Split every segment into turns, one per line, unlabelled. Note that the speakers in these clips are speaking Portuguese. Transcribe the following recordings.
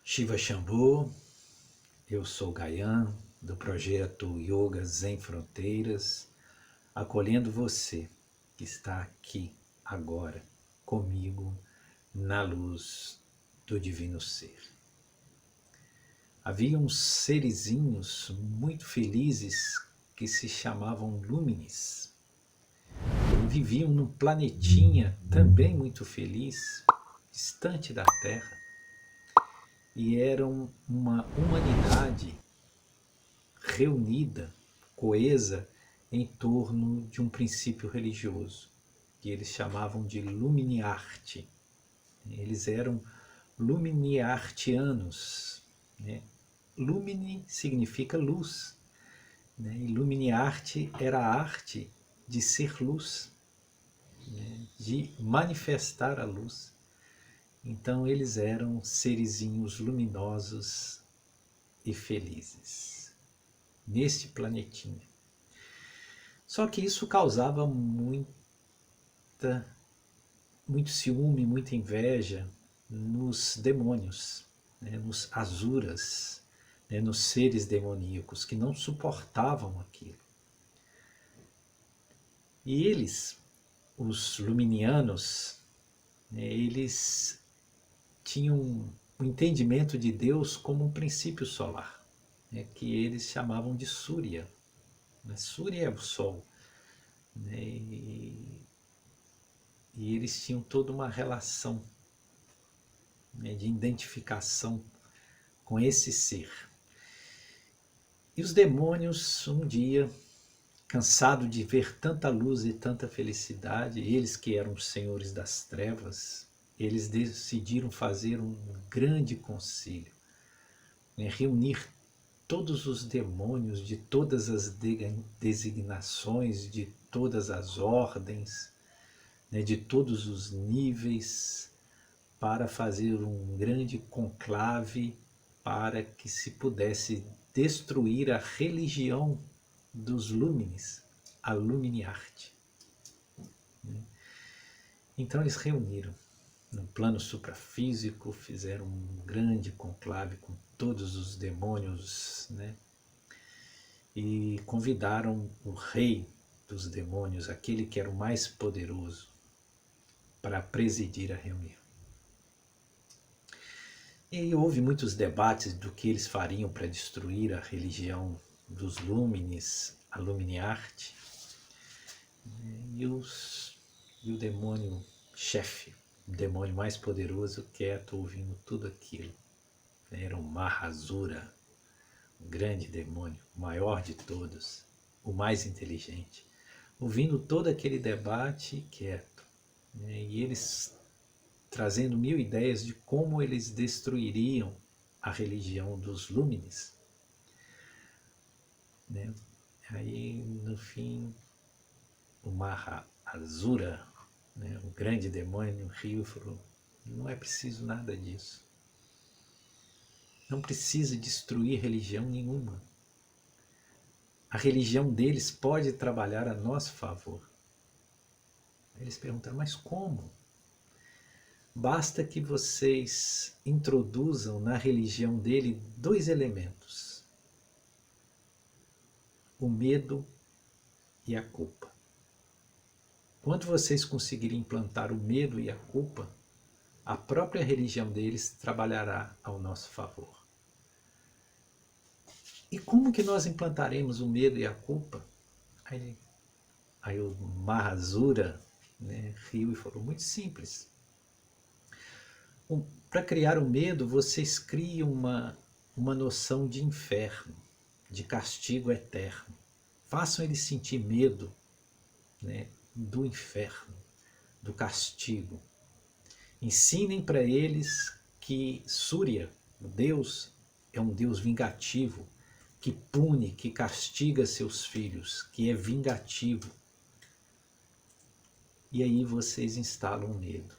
Shiva Shambhu, eu sou Gayan, do projeto Yoga Sem Fronteiras, acolhendo você que está aqui agora comigo na luz do Divino Ser. Havia uns serizinhos muito felizes que se chamavam Luminis e viviam num planetinha também muito feliz, distante da Terra. E eram uma humanidade reunida, coesa, em torno de um princípio religioso, que eles chamavam de Luminiarte. Eles eram Luminiartianos. Né? Lumini significa luz, né? E Luminiarte era a arte de ser luz, né? De manifestar a luz. Então eles eram serizinhos luminosos e felizes neste planetinha. Só que isso causava muito ciúme, muita inveja nos demônios, né, nos asuras, né, nos seres demoníacos que não suportavam aquilo. E eles, os luminianos, né, eles tinham um entendimento de Deus como um princípio solar, né, que eles chamavam de Surya. Surya é o Sol. Né, e eles tinham toda uma relação, né, de identificação com esse ser. E os demônios, um dia, cansados de ver tanta luz e tanta felicidade, eles que eram os senhores das trevas, eles decidiram fazer um grande concílio, né, reunir todos os demônios de todas as designações, de todas as ordens, né, de todos os níveis, para fazer um grande conclave para que se pudesse destruir a religião dos Luminis, a Luminiarte. Então eles reuniram no plano suprafísico, fizeram um grande conclave com todos os demônios, né? E convidaram o rei dos demônios, aquele que era o mais poderoso, para presidir a reunião. E houve muitos debates do que eles fariam para destruir a religião dos Luminis, a Luminiarte. E o demônio chefe, o demônio mais poderoso, quieto, ouvindo tudo aquilo. Era o Mahasura, o grande demônio, o maior de todos, o mais inteligente. Ouvindo todo aquele debate, quieto. E eles trazendo 1000 ideias de como eles destruiriam a religião dos Luminis. Né? Aí, no fim, o Mahasura, né, o grande demônio, riu e falou: não é preciso nada disso. Não precisa destruir religião nenhuma. A religião deles pode trabalhar a nosso favor. Eles perguntaram: mas como? Basta que vocês introduzam na religião dele 2 elementos: o medo e a culpa. Quando vocês conseguirem implantar o medo e a culpa, a própria religião deles trabalhará ao nosso favor. E como que nós implantaremos o medo e a culpa? Aí o Mahasura, né, riu e falou: muito simples. Para criar o medo, vocês criam uma noção de inferno, de castigo eterno. Façam eles sentir medo, né, do inferno, do castigo. Ensinem para eles que Surya, o Deus, é um Deus vingativo, que pune, que castiga seus filhos, que é vingativo. E aí vocês instalam o medo.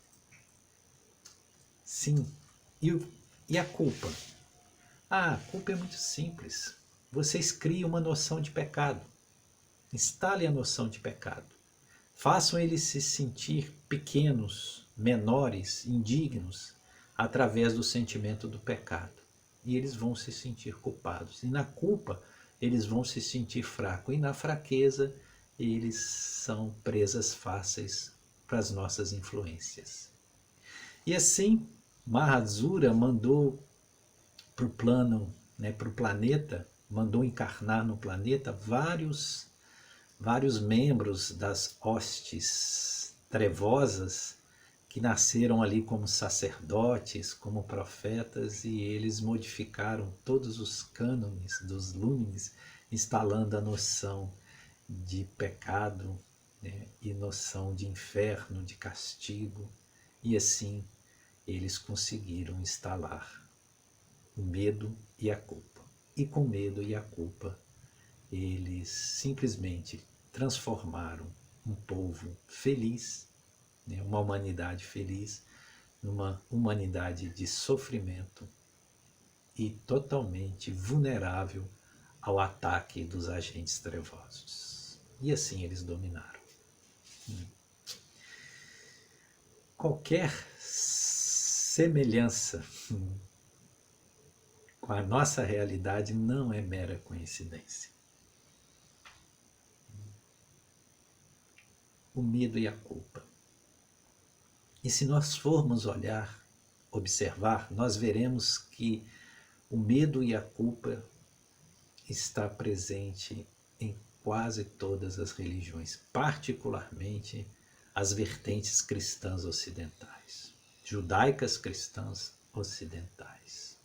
Sim. E a culpa? A culpa é muito simples. Vocês criam uma noção de pecado. Instalem a noção de pecado. Façam eles se sentir pequenos, menores, indignos, através do sentimento do pecado. E eles vão se sentir culpados. E na culpa, eles vão se sentir fracos. E na fraqueza, eles são presas fáceis para as nossas influências. E assim, Mahasura mandou para o plano, para o planeta, mandou encarnar no planeta vários membros das hostes trevosas que nasceram ali como sacerdotes, como profetas, e eles modificaram todos os cânones dos Lumines, instalando a noção de pecado, e noção de inferno, de castigo, e assim eles conseguiram instalar o medo e a culpa. E com medo e a culpa, eles simplesmente transformaram um povo feliz, uma humanidade feliz, numa humanidade de sofrimento e totalmente vulnerável ao ataque dos agentes trevosos. E assim eles dominaram. Qualquer semelhança com a nossa realidade não é mera coincidência. O medo e a culpa. E se nós formos olhar, observar, nós veremos que o medo e a culpa está presente em quase todas as religiões, particularmente as vertentes cristãs ocidentais, judaicas cristãs ocidentais.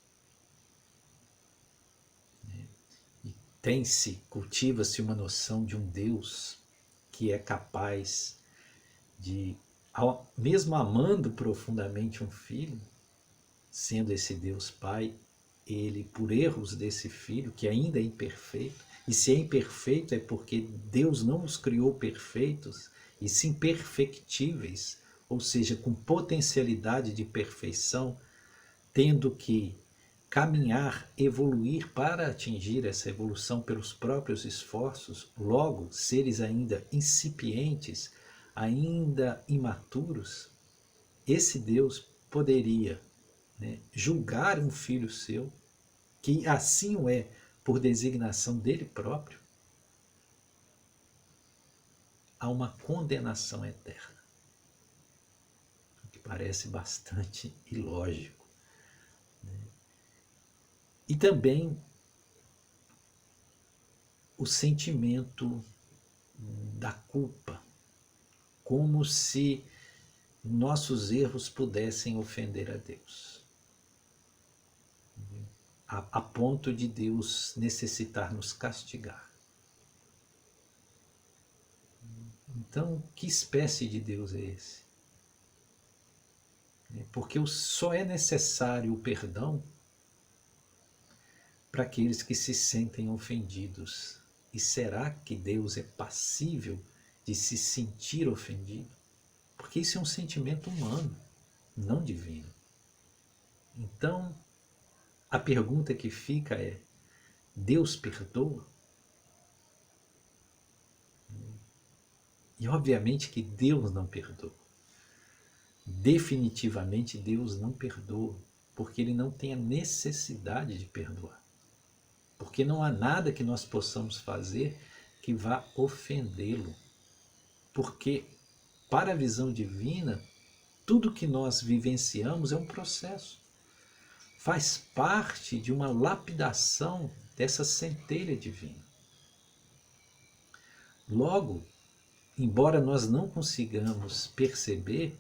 E cultiva-se uma noção de um Deus que é capaz de, mesmo amando profundamente um filho, sendo esse Deus Pai, ele, por erros desse filho, que ainda é imperfeito, e se é imperfeito é porque Deus não os criou perfeitos, e sim perfectíveis, ou seja, com potencialidade de perfeição, tendo que caminhar, evoluir para atingir essa evolução pelos próprios esforços, logo, seres ainda incipientes, ainda imaturos, esse Deus poderia, julgar um filho seu, que assim o é por designação dele próprio, a uma condenação eterna, o que parece bastante ilógico. E também o sentimento da culpa, como se nossos erros pudessem ofender a Deus, a ponto de Deus necessitar nos castigar. Então, que espécie de Deus é esse? Porque só é necessário o perdão para aqueles que se sentem ofendidos. E será que Deus é passível de se sentir ofendido? Porque isso é um sentimento humano, não divino. Então, a pergunta que fica é: Deus perdoa? E obviamente que Deus não perdoa. Definitivamente Deus não perdoa, porque Ele não tem a necessidade de perdoar. Porque não há nada que nós possamos fazer que vá ofendê-lo. Porque para a visão divina, tudo que nós vivenciamos é um processo. Faz parte de uma lapidação dessa centelha divina. Logo, embora nós não consigamos perceber,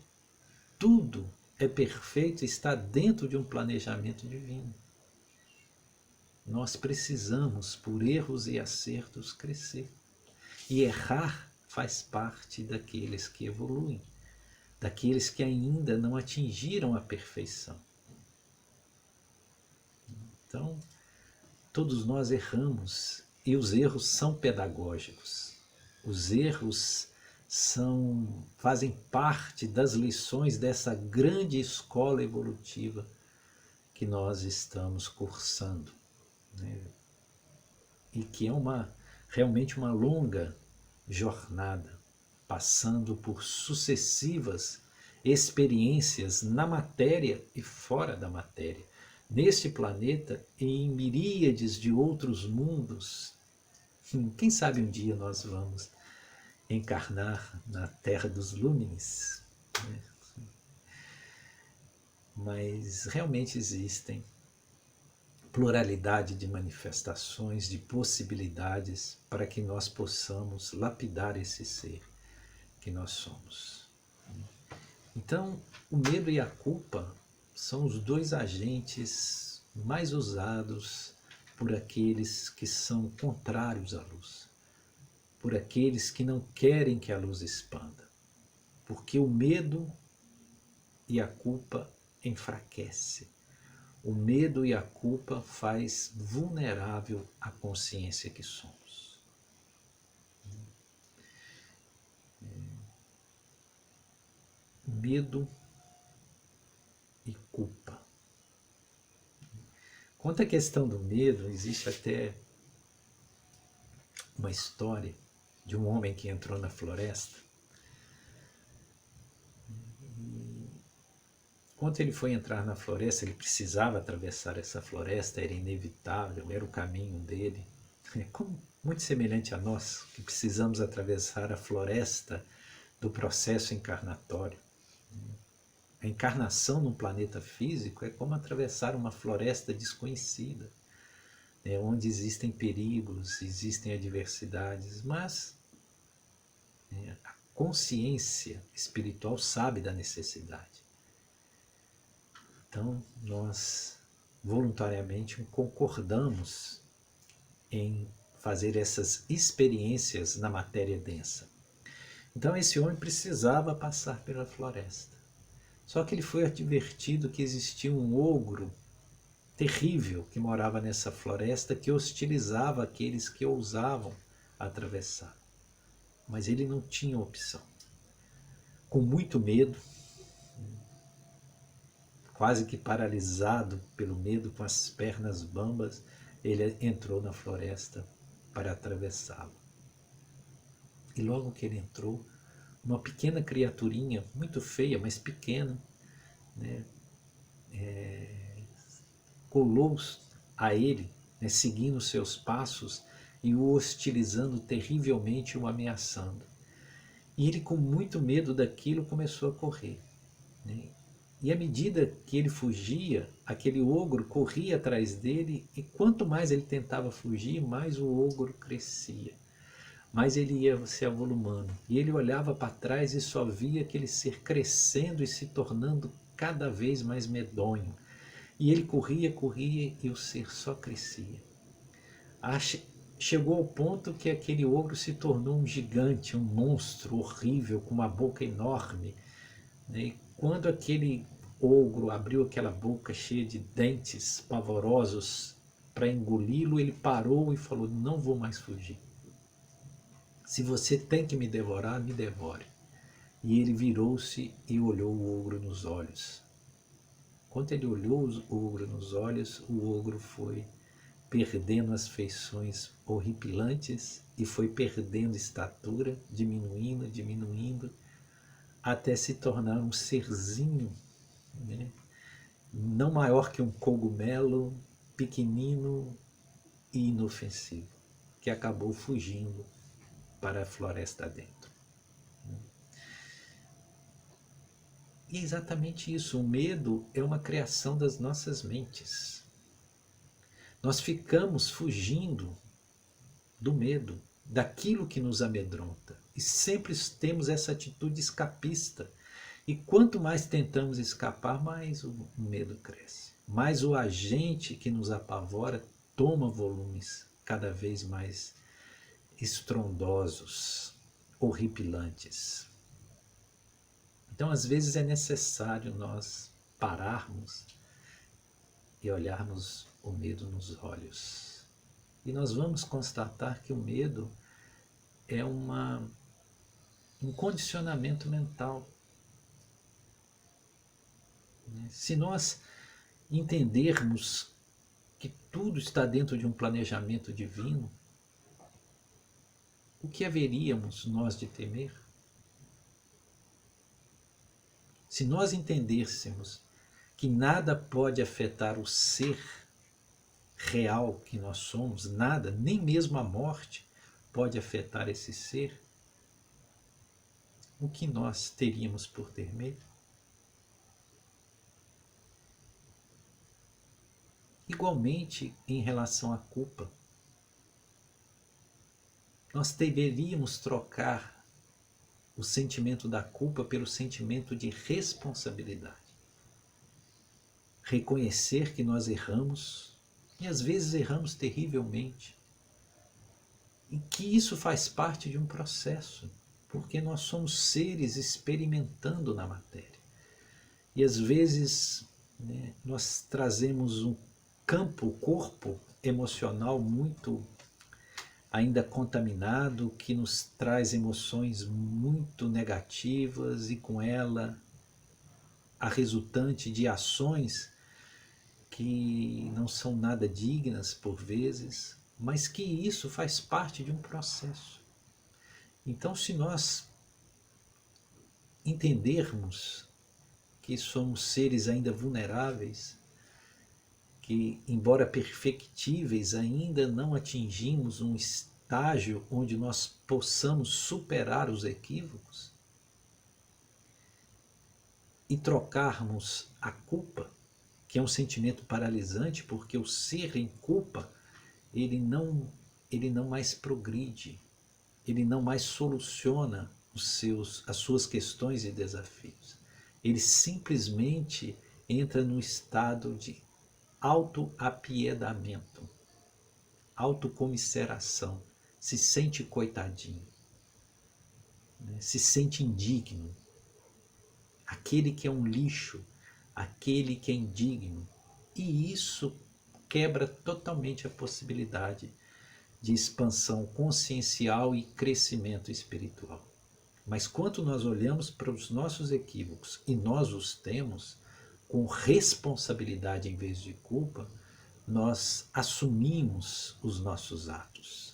tudo é perfeito e está dentro de um planejamento divino. Nós precisamos, por erros e acertos, crescer. E errar faz parte daqueles que evoluem, daqueles que ainda não atingiram a perfeição. Então, todos nós erramos e os erros são pedagógicos. Os erros fazem parte das lições dessa grande escola evolutiva que nós estamos cursando, e que é realmente uma longa jornada, passando por sucessivas experiências na matéria e fora da matéria, neste planeta e em miríades de outros mundos. Quem sabe um dia nós vamos encarnar na Terra dos Lumines, né? Mas realmente existem pluralidade de manifestações, de possibilidades para que nós possamos lapidar esse ser que nós somos. Então, o medo e a culpa são os dois agentes mais usados por aqueles que são contrários à luz, por aqueles que não querem que a luz expanda, porque o medo e a culpa enfraquece. O medo e a culpa faz vulnerável a consciência que somos. Medo e culpa. Quanto à questão do medo, existe até uma história de um homem que entrou na floresta. Quando ele foi entrar na floresta, ele precisava atravessar essa floresta, era inevitável, era o caminho dele. Muito semelhante a nós, que precisamos atravessar a floresta do processo encarnatório. A encarnação num planeta físico é como atravessar uma floresta desconhecida, onde existem perigos, existem adversidades, mas a consciência espiritual sabe da necessidade. Então, nós voluntariamente concordamos em fazer essas experiências na matéria densa. Então, esse homem precisava passar pela floresta. Só que ele foi advertido que existia um ogro terrível que morava nessa floresta, que hostilizava aqueles que ousavam atravessar. Mas ele não tinha opção. Com muito medo, quase que paralisado pelo medo, com as pernas bambas, ele entrou na floresta para atravessá-la. E logo que ele entrou, uma pequena criaturinha, muito feia, mas pequena, né, colou a ele, né, seguindo seus passos e o hostilizando terrivelmente, o ameaçando. E ele, com muito medo daquilo, começou a correr, né? E à medida que ele fugia, aquele ogro corria atrás dele, e quanto mais ele tentava fugir, mais o ogro crescia. Mais ele ia se avolumando. E ele olhava para trás e só via aquele ser crescendo e se tornando cada vez mais medonho. E ele corria, corria, e o ser só crescia. Chegou ao ponto que aquele ogro se tornou um gigante, um monstro horrível, com uma boca enorme, né? E quando aquele ogro abriu aquela boca cheia de dentes pavorosos para engoli-lo, ele parou e falou: não vou mais fugir. Se você tem que me devorar, me devore. E ele virou-se e olhou o ogro nos olhos. Quando ele olhou o ogro nos olhos, o ogro foi perdendo as feições horripilantes e foi perdendo estatura, diminuindo, diminuindo, até se tornar um serzinho, né, não maior que um cogumelo, pequenino e inofensivo, que acabou fugindo para a floresta dentro. E é exatamente isso, o medo é uma criação das nossas mentes. Nós ficamos fugindo do medo, daquilo que nos amedronta, e sempre temos essa atitude escapista. E quanto mais tentamos escapar, mais o medo cresce. Mais o agente que nos apavora toma volumes cada vez mais estrondosos, horripilantes. Então, às vezes é necessário nós pararmos e olharmos o medo nos olhos. E nós vamos constatar que o medo é um condicionamento mental. Se nós entendermos que tudo está dentro de um planejamento divino, o que haveríamos nós de temer? Se nós entendêssemos que nada pode afetar o ser real que nós somos, nada, nem mesmo a morte pode afetar esse ser, o que nós teríamos por ter medo? Igualmente, em relação à culpa, nós deveríamos trocar o sentimento da culpa pelo sentimento de responsabilidade. Reconhecer que nós erramos, e às vezes erramos terrivelmente, e que isso faz parte de um processo, porque nós somos seres experimentando na matéria. E às vezes, né, nós trazemos um corpo emocional muito ainda contaminado, que nos traz emoções muito negativas e com ela a resultante de ações que não são nada dignas por vezes, mas que isso faz parte de um processo. Então, se nós entendermos que somos seres ainda vulneráveis, que, embora perfectíveis, ainda não atingimos um estágio onde nós possamos superar os equívocos e trocarmos a culpa, que é um sentimento paralisante, porque o ser em culpa, ele não mais progride, ele não mais soluciona as suas questões e desafios. Ele simplesmente entra no estado de autoapiedamento, autocomisseração, se sente coitadinho, né? Se sente indigno. Aquele que é um lixo, aquele que é indigno. E isso quebra totalmente a possibilidade de expansão consciencial e crescimento espiritual. Mas quando nós olhamos para os nossos equívocos e nós os temos com responsabilidade em vez de culpa, nós assumimos os nossos atos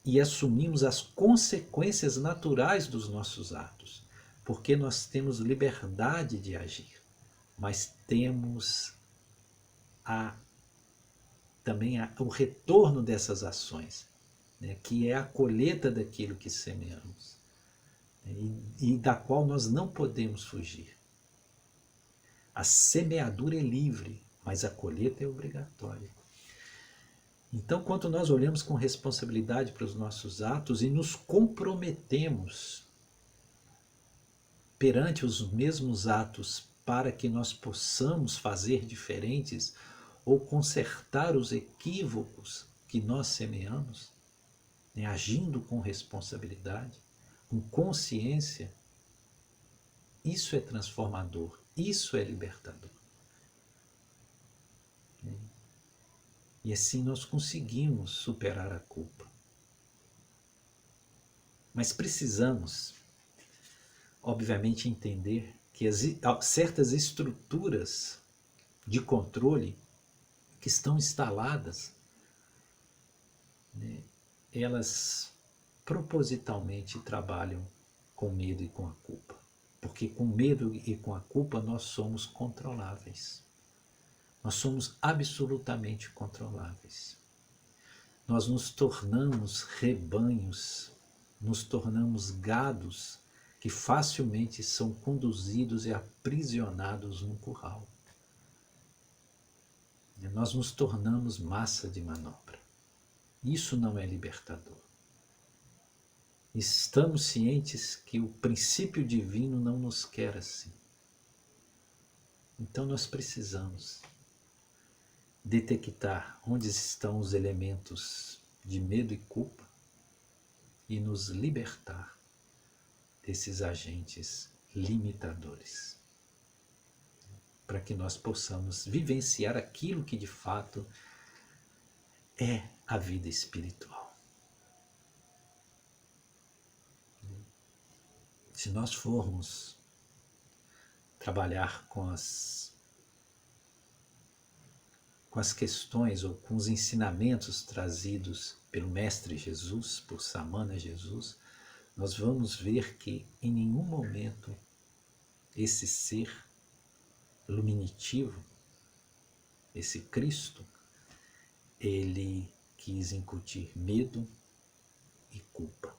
e assumimos as consequências naturais dos nossos atos, porque nós temos liberdade de agir, mas temos também o retorno dessas ações, né, que é a colheita daquilo que semeamos, né, e da qual nós não podemos fugir. A semeadura é livre, mas a colheita é obrigatória. Então, quando nós olhamos com responsabilidade para os nossos atos e nos comprometemos perante os mesmos atos para que nós possamos fazer diferentes ou consertar os equívocos que nós semeamos, né, agindo com responsabilidade, com consciência, isso é transformador, isso é libertador. E assim nós conseguimos superar a culpa. Mas precisamos, obviamente, entender que certas estruturas de controle que estão instaladas, né, elas propositalmente trabalham com medo e com a culpa. Porque com medo e com a culpa nós somos controláveis. Nós somos absolutamente controláveis. Nós nos tornamos rebanhos, nos tornamos gados que facilmente são conduzidos e aprisionados num curral. Nós nos tornamos massa de manobra. Isso não é libertador. Estamos cientes que o princípio divino não nos quer assim. Então nós precisamos detectar onde estão os elementos de medo e culpa e nos libertar desses agentes limitadores, para que nós possamos vivenciar aquilo que de fato é a vida espiritual. Se nós formos trabalhar com as questões ou com os ensinamentos trazidos pelo Mestre Jesus, por Samana Jesus, nós vamos ver que em nenhum momento esse ser luminitivo, esse Cristo, ele quis incutir medo e culpa,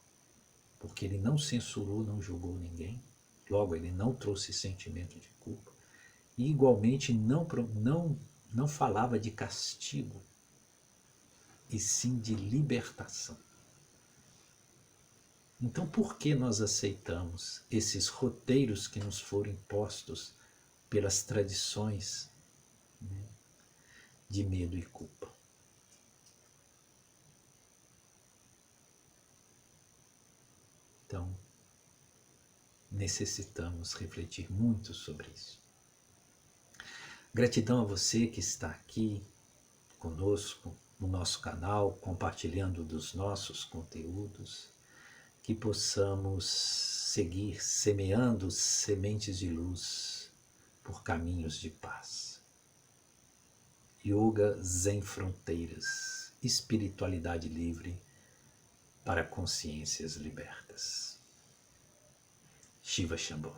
porque ele não censurou, não julgou ninguém, logo ele não trouxe sentimento de culpa, e igualmente não falava de castigo, e sim de libertação. Então, por que nós aceitamos esses roteiros que nos foram impostos pelas tradições, né, de medo e culpa? Então, necessitamos refletir muito sobre isso. Gratidão a você que está aqui conosco no nosso canal, compartilhando dos nossos conteúdos, que possamos seguir semeando sementes de luz por caminhos de paz. Yoga sem fronteiras, espiritualidade livre para consciências libertas. Shiva Shambho.